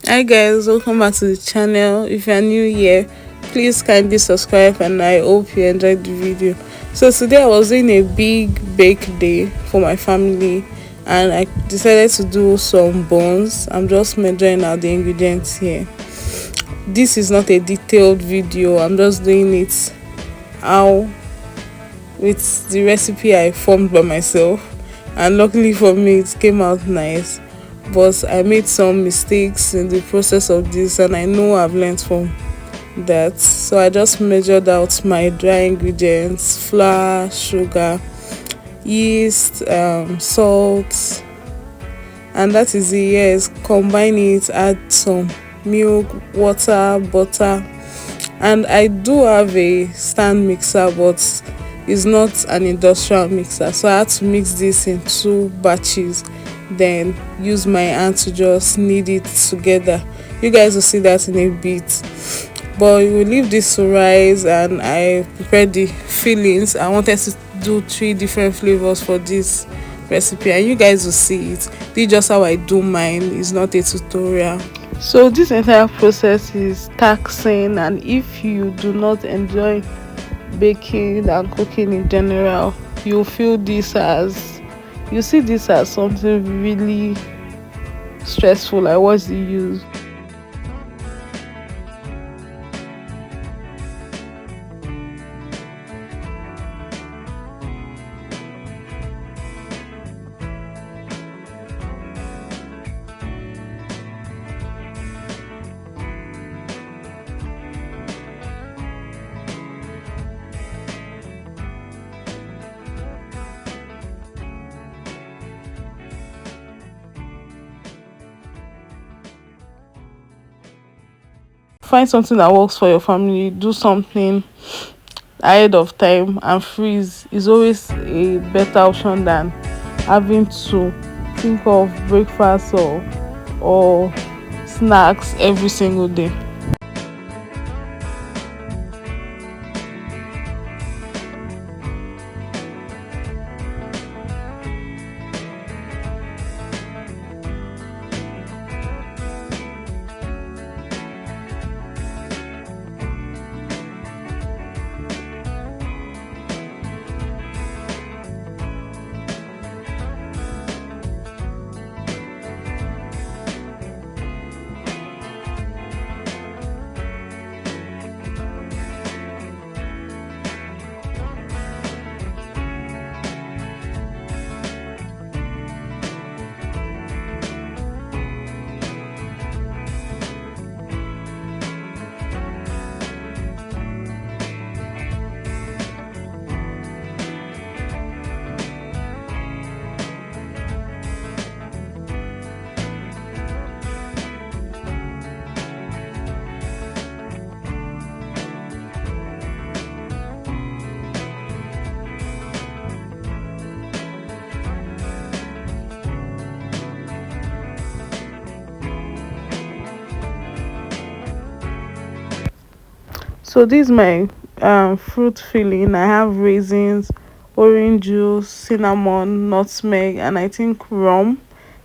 Hi guys, welcome back to the channel. If you are new here, please kindly subscribe and I hope you enjoyed the video. So today I was doing a big bake day for my family and I decided to do some buns. I'm just measuring out the ingredients here. This is not a detailed video, I'm just doing it how with the recipe I formed by myself, and luckily for me it came out nice, but I made some mistakes in the process of this and I know I've learned from that. So I just measured out my dry ingredients: flour, sugar, yeast, salt, and that is it. Yes, combine it, add some milk, water, butter, and I do have a stand mixer, but it's not an industrial mixer, so I had to mix this in two batches, then use my hand to just knead it together. You guys will see that in a bit, but we will leave this to rise. And I prepared the fillings. I wanted to do three different flavors for this recipe and you guys will see it. This is just how I do mine, it's not a tutorial. So this entire process is taxing, and if you do not enjoy baking and cooking in general, you feel this as you see this as something really stressful. Like, what's the use? Find something that works for your family, do something ahead of time, and freeze is always a better option than having to think of breakfast or snacks every single day. So this is my fruit filling. I have raisins, orange juice, cinnamon, nutmeg, and I think rum.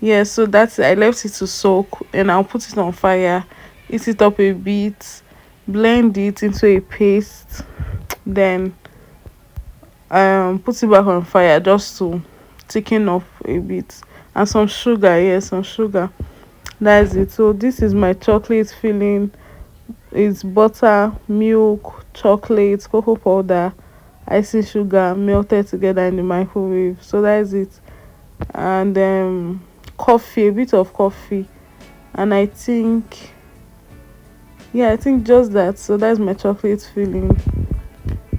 Yeah, so that's it. I left it to soak and I'll put it on fire, heat it up a bit, blend it into a paste, then put it back on fire just to thicken up a bit, and some sugar. Yes, some sugar. That's it. So this is my chocolate filling. It's butter, milk, chocolate, cocoa powder, icing sugar melted together in the microwave. So that is it. And coffee, a bit of coffee. And I think, yeah, I think just that. So that's my chocolate filling.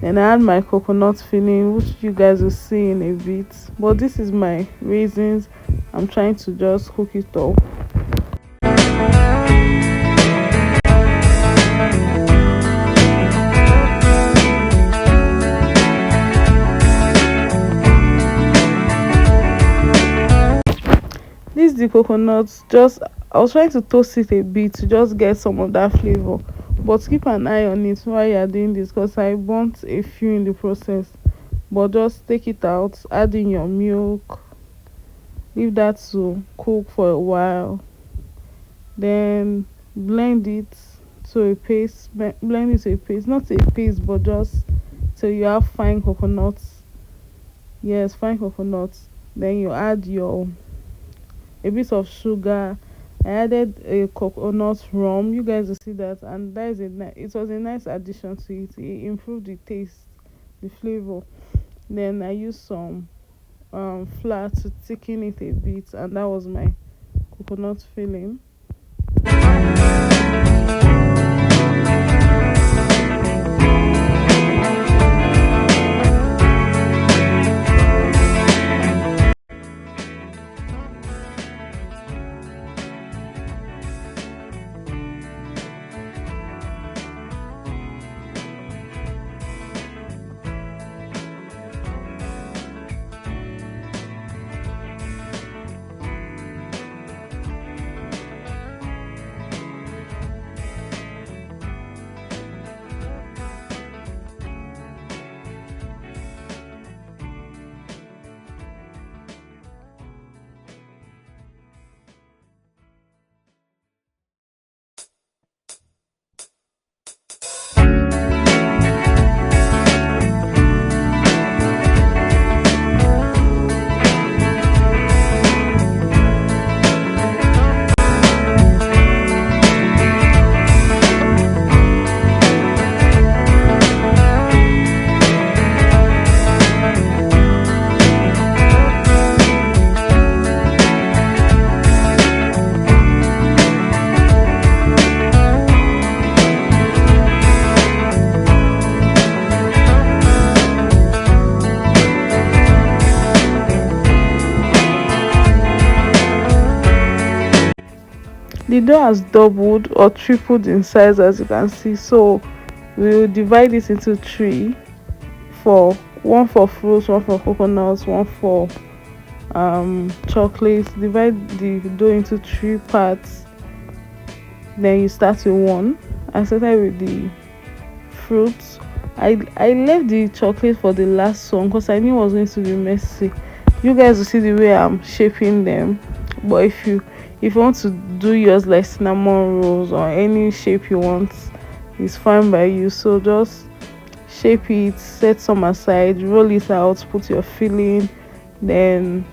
And I add my coconut filling, which you guys will see in a bit. But this is my raisins. I'm trying to just cook it up. This is the coconut. Just I was trying to toast it a bit to just get some of that flavor, but keep an eye on it while you are doing this because I burnt a few in the process. But just take it out, add in your milk, leave that to cook for a while, then blend it to a paste. Blend it to a paste, not a paste, but just till you have fine coconut. Yes, fine coconut. Then you add your a bit of sugar. I added a coconut rum. You guys will see that, and that is it was a nice addition to it. It improved the taste, the flavor. Then I used some flour to thicken it a bit, and that was my coconut filling. The dough has doubled or tripled in size, as you can see. So we'll divide it into three, for one for fruits, one for coconuts, one for chocolate. Divide the dough into three parts. Then you start with one. I started with the fruits. I left the chocolate for the last one because I knew it was going to be messy. You guys will see the way I'm shaping them. But if you want to do yours like cinnamon rolls or any shape you want, it's fine by you. So just shape it, set some aside, roll it out, put your filling, then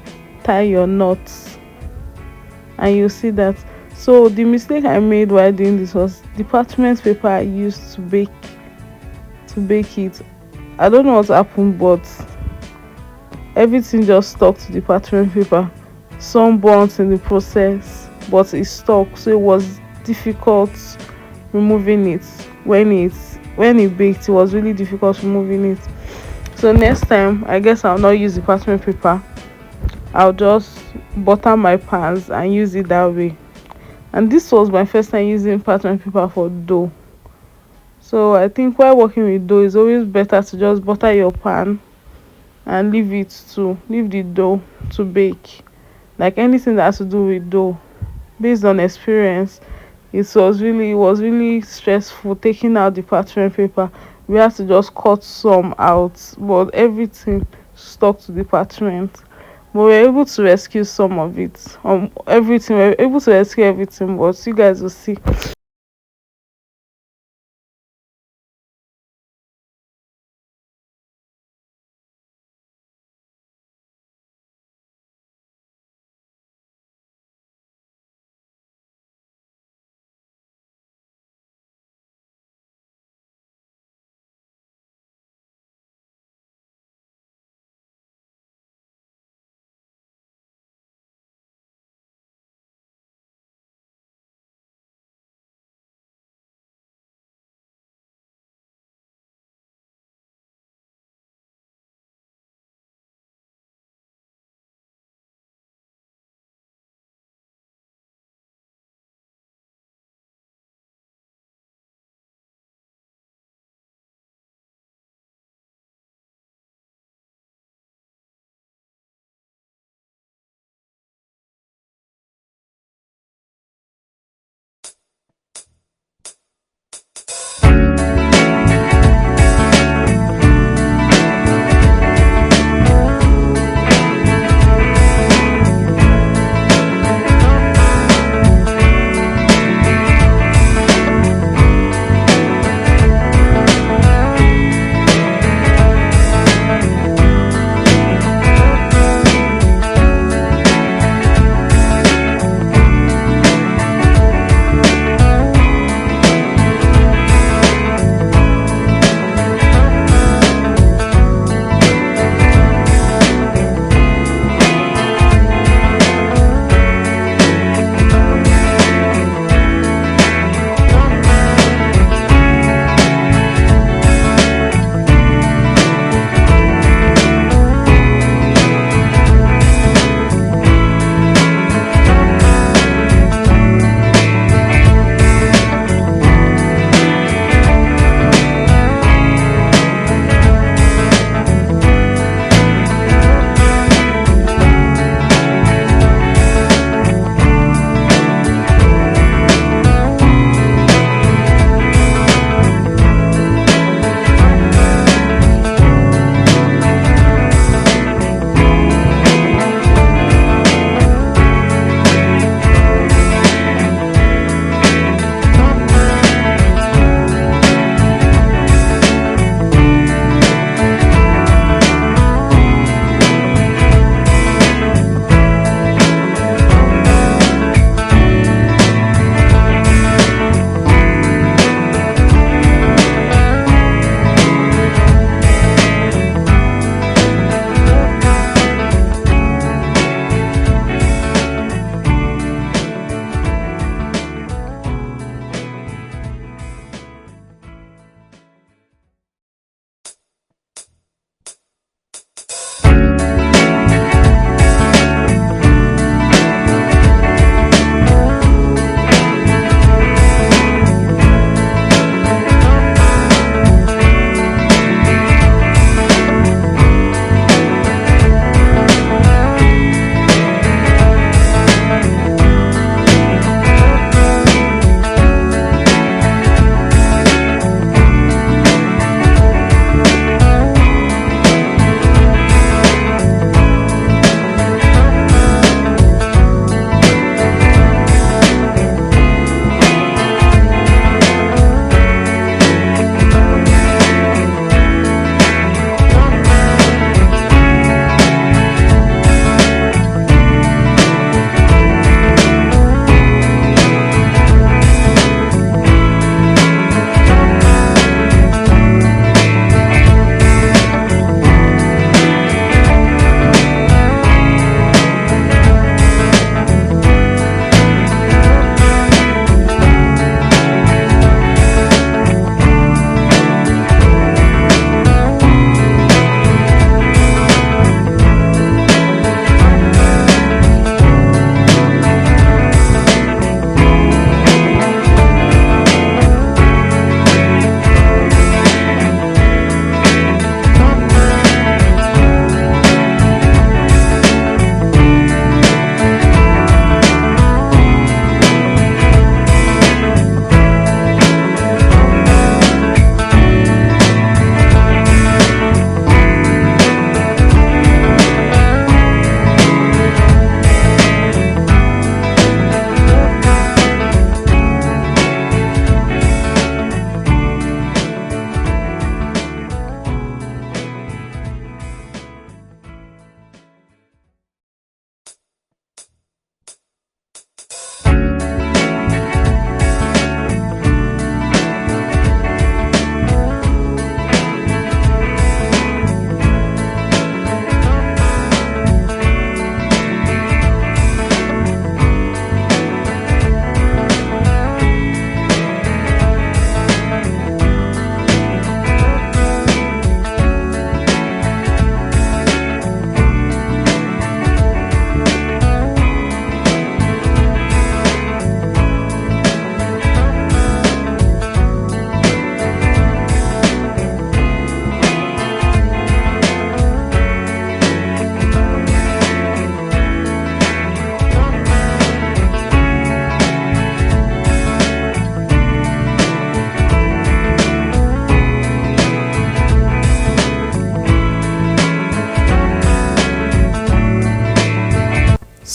tie your knots, and you see that. So the mistake I made while doing this was the parchment paper I used to bake it. I don't know what happened, but everything just stuck to the parchment paper. Some burnt in the process, but it stuck, so it was difficult removing it. When it baked, it was really difficult removing it. So next time, I guess I'll not use the parchment paper. I'll just butter my pans and use it that way. And this was my first time using parchment paper for dough. So I think while working with dough, it's always better to just butter your pan and leave the dough to bake. Like anything that has to do with dough, based on experience, it was really stressful taking out the parchment paper. We had to just cut some out, but everything stuck to the parchment. But we were able to rescue some of it. Everything, we were able to rescue everything, but you guys will see.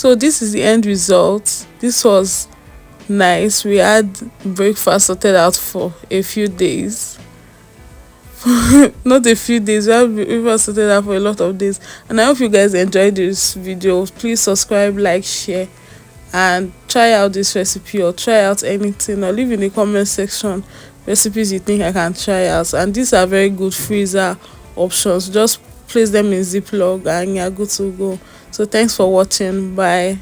So this is the end result. This was nice. We had breakfast sorted out for a few days. Not a few days, we have sorted out for a lot of days. And I hope you guys enjoyed this video. Please subscribe, like, share, and try out this recipe, or try out anything, or leave in the comment section recipes you think I can try out. And these are very good freezer options. Just place them in Ziploc and you're good to go. So thanks for watching. Bye.